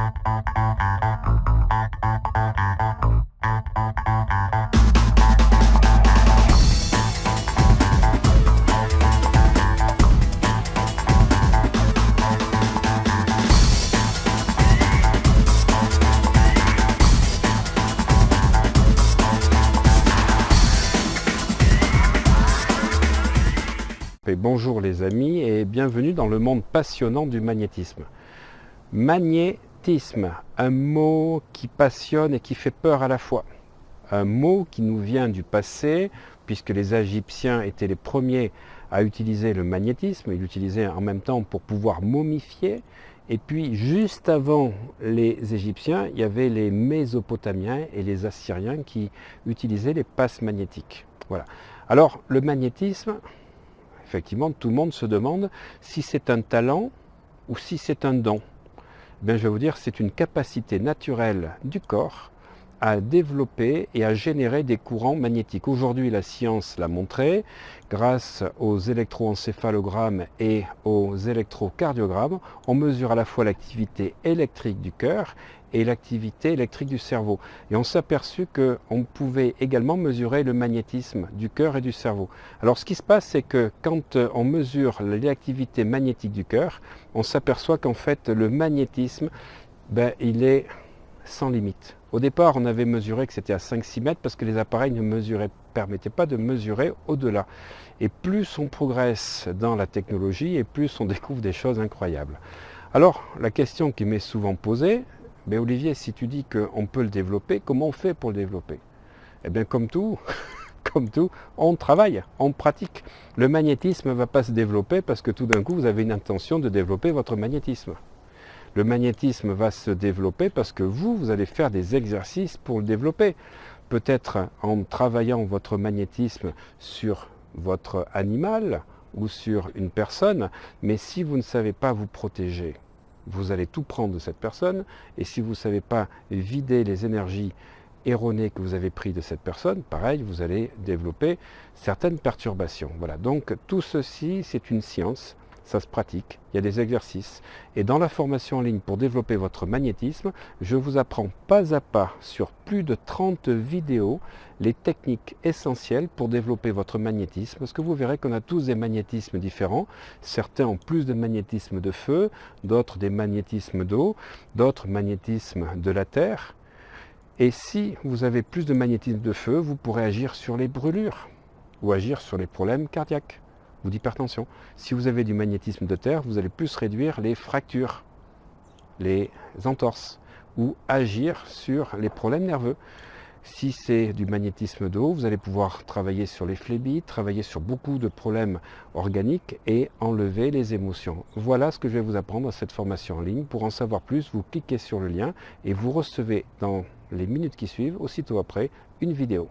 Et bonjour les amis et bienvenue dans le monde passionnant du magnétisme. Magnétisme, un mot qui passionne et qui fait peur à la fois. Un mot qui nous vient du passé, puisque les Égyptiens étaient les premiers à utiliser le magnétisme. Ils l'utilisaient en même temps pour pouvoir momifier. Et puis juste avant les Égyptiens, il y avait les Mésopotamiens et les Assyriens qui utilisaient les passes magnétiques. Voilà. Alors le magnétisme, effectivement, tout le monde se demande si c'est un talent ou si c'est un don. Bien, je vais vous dire, c'est une capacité naturelle du corps à développer et à générer des courants magnétiques. Aujourd'hui, la science l'a montré, grâce aux électroencéphalogrammes et aux électrocardiogrammes, on mesure à la fois l'activité électrique du cœur et l'activité électrique du cerveau. Et on s'est aperçu qu'on pouvait également mesurer le magnétisme du cœur et du cerveau. Alors ce qui se passe, c'est que quand on mesure l'activité magnétique du cœur, on s'aperçoit qu'en fait le magnétisme, il est sans limite. Au départ, on avait mesuré que c'était à 5-6 mètres parce que les appareils ne permettaient pas de mesurer au-delà. Et plus on progresse dans la technologie et plus on découvre des choses incroyables. Alors, la question qui m'est souvent posée, Olivier, si tu dis qu'on peut le développer, comment on fait pour le développer? Eh bien, comme tout, on travaille, on pratique. Le magnétisme ne va pas se développer parce que tout d'un coup, vous avez une intention de développer votre magnétisme. Le magnétisme va se développer parce que vous allez faire des exercices pour le développer. Peut-être en travaillant votre magnétisme sur votre animal ou sur une personne, mais si vous ne savez pas vous protéger, vous allez tout prendre de cette personne, et si vous ne savez pas vider les énergies erronées que vous avez prises de cette personne, pareil, vous allez développer certaines perturbations. Voilà, donc tout ceci, c'est une science. Ça se pratique, il y a des exercices. Et dans la formation en ligne pour développer votre magnétisme, je vous apprends pas à pas sur plus de 30 vidéos les techniques essentielles pour développer votre magnétisme. Parce que vous verrez qu'on a tous des magnétismes différents. Certains ont plus de magnétisme de feu, d'autres des magnétismes d'eau, d'autres magnétismes de la terre. Et si vous avez plus de magnétisme de feu, vous pourrez agir sur les brûlures ou agir sur les problèmes cardiaques ou d'hypertension. Si vous avez du magnétisme de terre, vous allez plus réduire les fractures, les entorses, ou agir sur les problèmes nerveux. Si c'est du magnétisme d'eau, vous allez pouvoir travailler sur les phlébites, travailler sur beaucoup de problèmes organiques et enlever les émotions. Voilà ce que je vais vous apprendre dans cette formation en ligne. Pour en savoir plus, vous cliquez sur le lien et vous recevez dans les minutes qui suivent, aussitôt après, une vidéo.